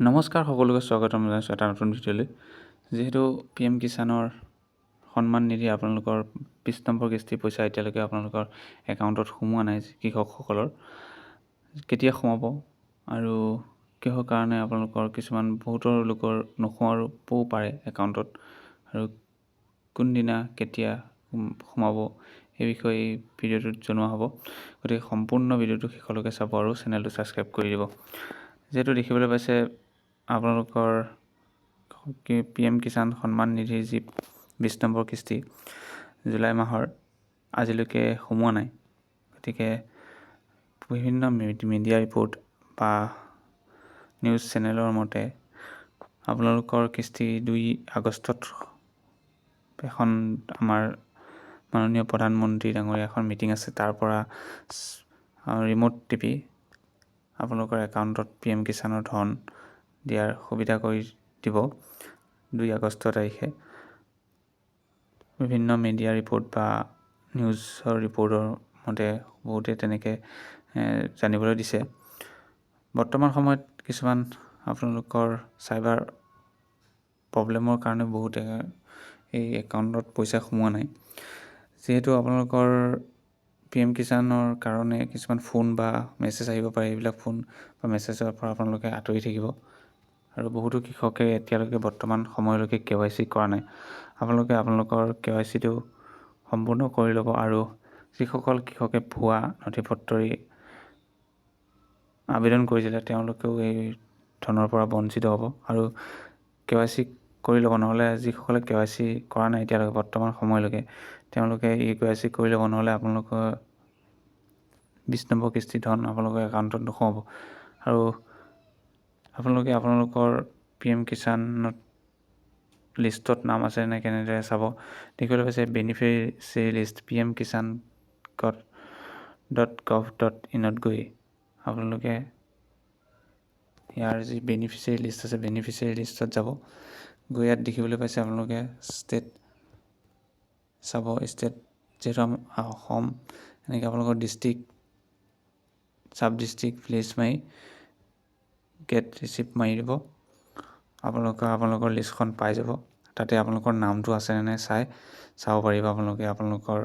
নমস্কাৰ, সকলোকে স্বাগতম জনাইছোঁ এটা নতুন ভিডিঅ'লৈ। যিহেতু PM কিষাণৰ সন্মান নিধি আপোনালোকৰ 20 নম্বৰ কিস্তিৰ পইচা এতিয়ালৈকে আপোনালোকৰ একাউণ্টত সোমোৱা নাই কৃষকসকলৰ, কেতিয়া সোমাব আৰু কিহৰ কাৰণে আপোনালোকৰ বহুতৰ লোকৰ নোসোমাবও পাৰে একাউণ্টত, আৰু কোনদিনা কেতিয়া সোমাব এই বিষয়ে এই ভিডিঅ'টোত জনোৱা হ'ব। গতিকে সম্পূৰ্ণ ভিডিঅ'টো শেষলৈকে চাব আৰু চেনেলটো ছাবস্ক্ৰাইব কৰি দিব। যিহেতু দেখিবলৈ পাইছে আপোনালোকৰ PM কিষাণ সন্মান নিধিৰ যি 20 নম্বৰ কিস্তি জুলাই মাহৰ আজিলৈকে সোমোৱা নাই। গতিকে বিভিন্ন মিডিয়া ৰিপৰ্ট বা নিউজ চেনেলৰ মতে আপোনালোকৰ কিস্তি 2 আগষ্টত এখন আমাৰ মাননীয় প্ৰধানমন্ত্ৰী ডাঙৰীয়া এখন মিটিং আছে, তাৰ পৰা ৰিম'ট টিপি আপোনালোকৰ একাউণ্টত PM কিষাণৰ ধন দিয়াৰ সুবিধা কৰি দিব 2 আগষ্ট তাৰিখে। বিভিন্ন মিডিয়া ৰিপৰ্ট বা নিউজৰ ৰিপৰ্টৰ মতে বহুতে তেনেকৈ জানিবলৈ দিছে। বৰ্তমান সময়ত কিছুমান আপোনালোকৰ চাইবাৰ প্ৰব্লেমৰ কাৰণে বহুতে এই একাউণ্টত পইচা সোমোৱা নাই। যিহেতু আপোনালোকৰ PM কিষাণৰ কাৰণে কিছুমান ফোন বা মেছেজ আহিব পাৰে, এইবিলাক ফোন বা মেছেজৰ পৰা আপোনালোকে আঁতৰি থাকিব। আৰু বহুতো কৃষকে এতিয়ালৈকে বৰ্তমান সময়লৈকে KYC কৰা নাই। আপোনালোকে আপোনালোকৰ KYCটো সম্পূৰ্ণ কৰি ল'ব, আৰু যিসকল কৃষকে ভুৱা নথি পত্ৰই আবেদন কৰিছিলে তেওঁলোকেও এই ধনৰ পৰা বঞ্চিত হ'ব। আৰু KYC কৰি ল'ব, নহ'লে যিসকলে KYC কৰা নাই এতিয়ালৈকে বৰ্তমান সময়লৈকে তেওঁলোকে এই KYC কৰি ল'ব, নহ'লে আপোনালোকৰ 20 নম্বৰ কিস্তি ধন আপোনালোকৰ একাউণ্টত নোসোমাব। আৰু আপোনালোকে আপোনালোকৰ PM কিষাণত লিষ্টত নাম আছে নে কেনেদৰে চাব। দেখিবলৈ পাইছে বেনিফিচিয়াৰী লিষ্ট pmkisan.gov.in গৈ আপোনালোকে ইয়াৰ যি বেনিফিচিয়াৰী লিষ্ট আছে বেনিফিচিয়াৰী লিষ্টত যাব। গৈ ইয়াত দেখিবলৈ পাইছে আপোনালোকে ষ্টেট চাব, ষ্টেট যিহেতু অসম, এনেকৈ আপোনালোকৰ ডিষ্ট্ৰিক্ট, চাব ডিষ্ট্ৰিক্ট, ভিলেজ মাৰি গেট ৰিচিপ্ট মাৰি দিব। আপোনালোকৰ লিষ্টখন পাই যাব। তাতে আপোনালোকৰ নামটো আছেনে নাই চাব পাৰিব আপোনালোকে আপোনালোকৰ